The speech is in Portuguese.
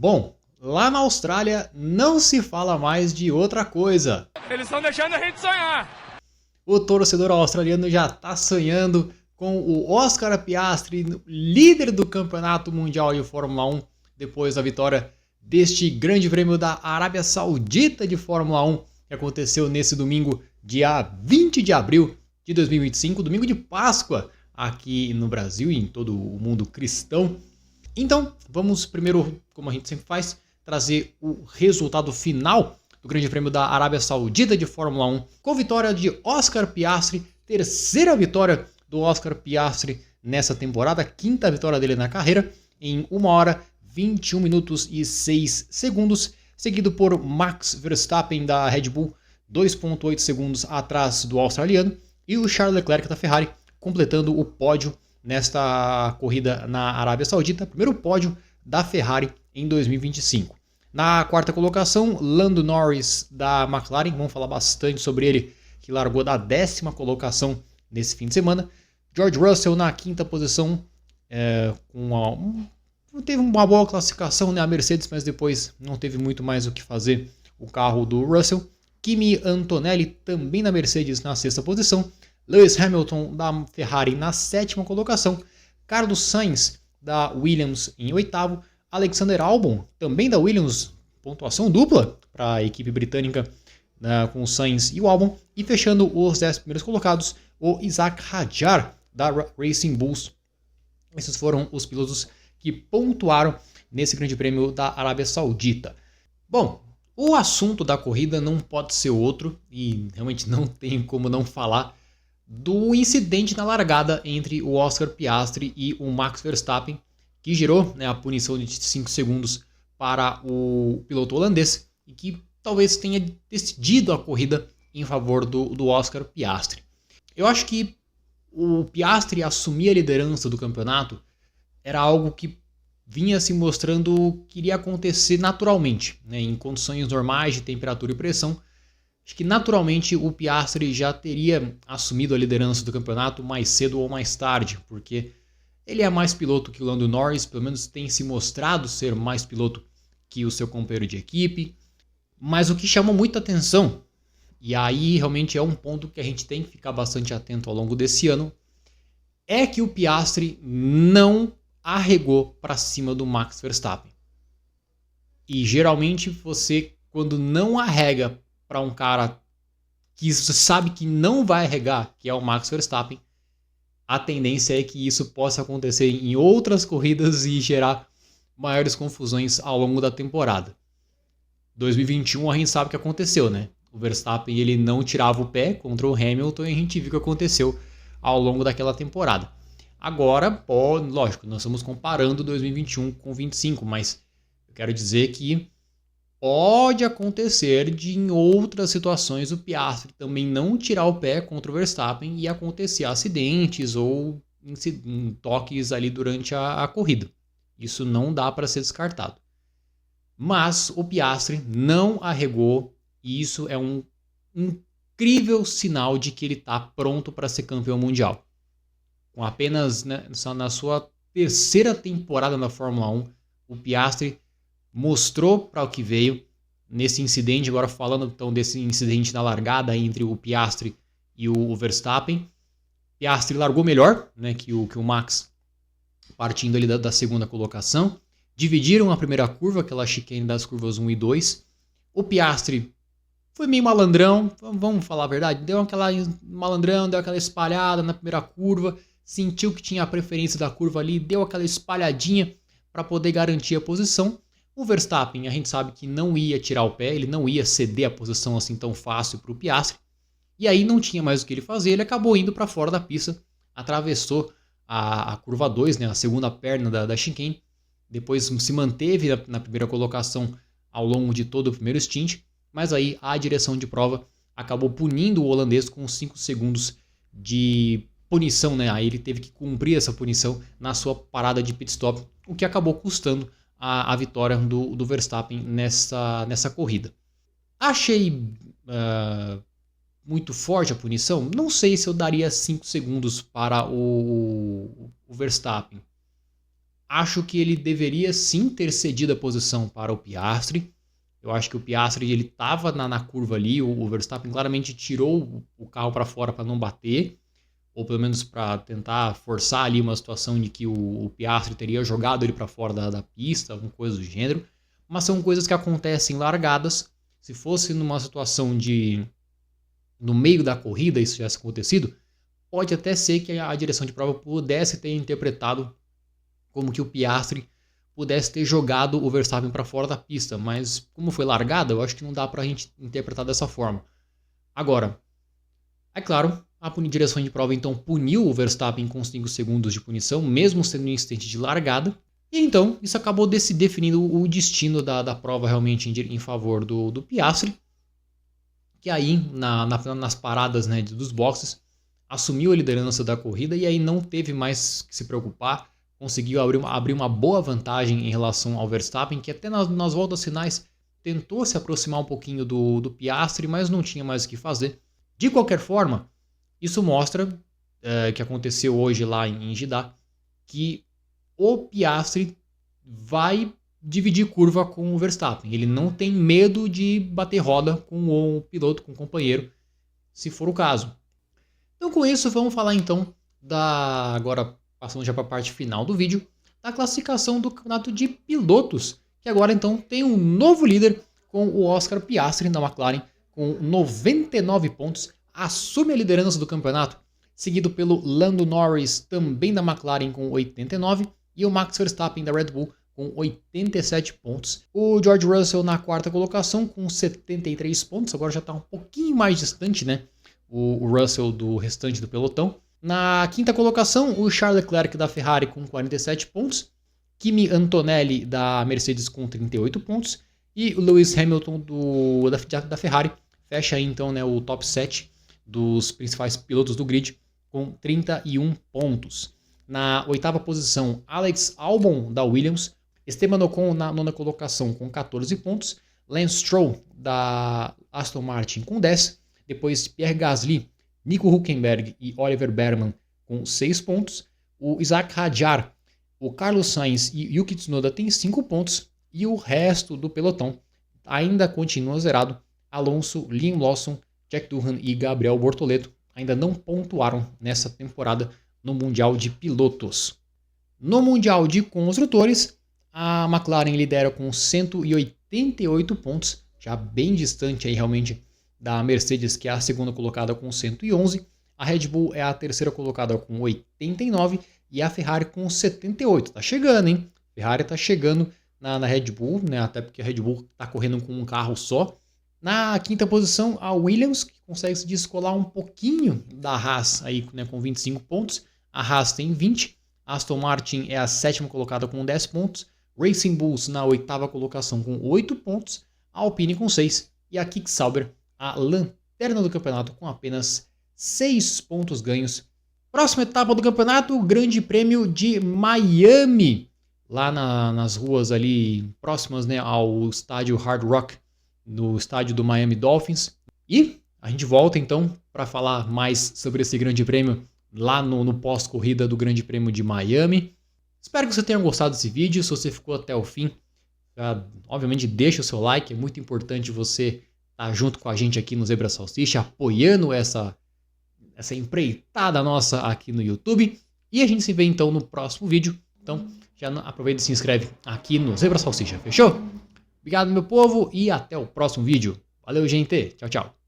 Bom, lá na Austrália não se fala mais de outra coisa. Eles estão deixando a gente sonhar. O torcedor australiano já está sonhando com o Oscar Piastri, líder do Campeonato Mundial de Fórmula 1, depois da vitória deste Grande Prêmio da Arábia Saudita de Fórmula 1, que aconteceu nesse domingo, dia 20 de abril de 2025, domingo de Páscoa, aqui no Brasil e em todo o mundo cristão. Então, vamos primeiro, como a gente sempre faz, trazer o resultado final do Grande Prêmio da Arábia Saudita de Fórmula 1, com vitória de Oscar Piastri, terceira vitória do Oscar Piastri nessa temporada, quinta vitória dele na carreira, em 1 hora, 21 minutos e 6 segundos, seguido por Max Verstappen da Red Bull, 2,8 segundos atrás do australiano, e o Charles Leclerc da Ferrari, completando o pódio nesta corrida na Arábia Saudita, primeiro pódio da Ferrari em 2025. Na quarta colocação, Lando Norris da McLaren, vamos falar bastante sobre ele, que largou da 10ª colocação nesse fim de semana. George Russell na quinta posição, teve uma boa classificação, né, a Mercedes, mas depois não teve muito mais o que fazer o carro do Russell. Kimi Antonelli também na Mercedes na sexta posição. Lewis Hamilton da Ferrari na 7ª colocação. Carlos Sainz da Williams em 8º. Alexander Albon também da Williams, pontuação dupla para a equipe britânica, com o Sainz e o Albon. E fechando os 10 primeiros colocados, o Isaac Hadjar da Racing Bulls. Esses foram os pilotos que pontuaram nesse Grande Prêmio da Arábia Saudita. Bom, o assunto da corrida não pode ser outro, e realmente não tem como não falar, do incidente na largada entre o Oscar Piastri e o Max Verstappen, que gerou, né, a punição de 5 segundos para o piloto holandês e que talvez tenha decidido a corrida em favor do Oscar Piastri. Eu acho que o Piastri assumir a liderança do campeonato era algo que vinha se mostrando que iria acontecer naturalmente, né, em condições normais de temperatura e pressão. Acho que naturalmente o Piastri já teria assumido a liderança do campeonato mais cedo ou mais tarde, porque ele é mais piloto que o Lando Norris, pelo menos tem se mostrado ser mais piloto que o seu companheiro de equipe. Mas o que chama muita atenção, e aí realmente é um ponto que a gente tem que ficar bastante atento ao longo desse ano, é que o Piastri não arregou para cima do Max Verstappen. E geralmente você, quando não arrega para um cara que você sabe que não vai arregar, que é o Max Verstappen, a tendência é que isso possa acontecer em outras corridas e gerar maiores confusões ao longo da temporada. 2021 a gente sabe o que aconteceu, né? O Verstappen ele não tirava o pé contra o Hamilton e a gente viu o que aconteceu ao longo daquela temporada. Agora, lógico, nós estamos comparando 2021 com 2025, mas eu quero dizer que pode acontecer de em outras situações o Piastri também não tirar o pé contra o Verstappen e acontecer acidentes ou toques ali durante a corrida. Isso não dá para ser descartado. Mas o Piastri não arregou e isso é um incrível sinal de que ele está pronto para ser campeão mundial. Com apenas, né, na sua terceira temporada na Fórmula 1, o Piastri mostrou para o que veio nesse incidente. Agora falando então desse incidente na largada entre o Piastri e o Verstappen. Piastri largou melhor, né, que o Max, partindo ali da segunda colocação. Dividiram a primeira curva, aquela chicane das curvas 1 e 2. O Piastri foi meio malandrão, vamos falar a verdade, deu aquela malandrão, deu aquela espalhada na primeira curva, sentiu que tinha a preferência da curva ali, deu aquela espalhadinha para poder garantir a posição. O Verstappen, a gente sabe que não ia tirar o pé, ele não ia ceder a posição assim tão fácil para o Piastri. E aí não tinha mais o que ele fazer, ele acabou indo para fora da pista, atravessou a curva 2, né, a segunda perna da chicane. Depois se manteve na primeira colocação ao longo de todo o primeiro stint, mas aí a direção de prova acabou punindo o holandês com 5 segundos de punição, né? Aí ele teve que cumprir essa punição na sua parada de pit stop, o que acabou custando a vitória do Verstappen nessa corrida. Achei muito forte a punição. Não sei se eu daria 5 segundos para o Verstappen. Acho que ele deveria sim ter cedido a posição para o Piastri. Eu acho que o Piastri ele estava na curva ali, o Verstappen claramente tirou o carro para fora para não bater, ou pelo menos para tentar forçar ali uma situação de que o Piastri teria jogado ele para fora da pista, alguma coisa do gênero. Mas são coisas que acontecem largadas. Se fosse numa situação no meio da corrida isso tivesse acontecido, pode até ser que a direção de prova pudesse ter interpretado como que o Piastri pudesse ter jogado o Verstappen para fora da pista, mas como foi largada, eu acho que não dá para a gente interpretar dessa forma. Agora, é claro, a direção de prova então puniu o Verstappen com 5 segundos de punição, mesmo sendo um incidente de largada, e então isso acabou definindo o destino da prova realmente em favor do Piastri, que aí nas paradas, né, dos boxes assumiu a liderança da corrida e aí não teve mais que se preocupar. Conseguiu abrir uma boa vantagem em relação ao Verstappen, que até nas voltas finais tentou se aproximar um pouquinho do Piastri, mas não tinha mais o que fazer. De qualquer forma, isso mostra que aconteceu hoje lá em Jeddah, que o Piastri vai dividir curva com o Verstappen. Ele não tem medo de bater roda com o piloto, com o companheiro, se for o caso. Então com isso, vamos falar então agora passando já para a parte final do vídeo, da classificação do campeonato de pilotos, que agora então tem um novo líder com o Oscar Piastri da McLaren com 99 pontos, assume a liderança do campeonato, seguido pelo Lando Norris também da McLaren com 89 e o Max Verstappen da Red Bull com 87 pontos. O George Russell na quarta colocação com 73 pontos, agora já está um pouquinho mais distante, né? O Russell do restante do pelotão. Na quinta colocação, o Charles Leclerc da Ferrari com 47 pontos, Kimi Antonelli da Mercedes com 38 pontos e o Lewis Hamilton da Ferrari fecha aí então, né, o top 7 dos principais pilotos do grid com 31 pontos. Na oitava posição, Alex Albon da Williams, Esteban Ocon na nona colocação com 14 pontos, Lance Stroll da Aston Martin com 10, depois Pierre Gasly, Nico Hülkenberg e Oliver Behrman com 6 pontos. O Isaac Hadjar, o Carlos Sainz e Yuki Tsunoda têm 5 pontos. E o resto do pelotão ainda continua zerado. Alonso, Liam Lawson, Jack Doohan e Gabriel Bortoleto ainda não pontuaram nessa temporada no Mundial de Pilotos. No Mundial de Construtores, a McLaren lidera com 188 pontos, já bem distante aí realmente da Mercedes, que é a segunda colocada com 111, a Red Bull é a terceira colocada com 89 e a Ferrari com 78. Tá chegando, hein? Ferrari tá chegando na Red Bull, né? Até porque a Red Bull tá correndo com um carro só. Na quinta posição, a Williams, que consegue se descolar um pouquinho da Haas aí, né, com 25 pontos. A Haas tem 20, a Aston Martin é a sétima colocada com 10 pontos, Racing Bulls na oitava colocação com 8 pontos, a Alpine com 6 e a Kick Sauber a lanterna do campeonato com apenas 6 pontos ganhos. Próxima etapa do campeonato, o Grande Prêmio de Miami, lá nas ruas ali próximas, né, ao estádio Hard Rock, no estádio do Miami Dolphins. E a gente volta então para falar mais sobre esse Grande Prêmio lá no pós-corrida do Grande Prêmio de Miami. Espero que você tenha gostado desse vídeo. Se você ficou até o fim, obviamente deixa o seu like, é muito importante você tá junto com a gente aqui no Zebra Salsicha, apoiando essa empreitada nossa aqui no YouTube. E a gente se vê então no próximo vídeo. Então já aproveita e se inscreve aqui no Zebra Salsicha, fechou? Obrigado, meu povo, e até o próximo vídeo. Valeu, gente. Tchau, tchau.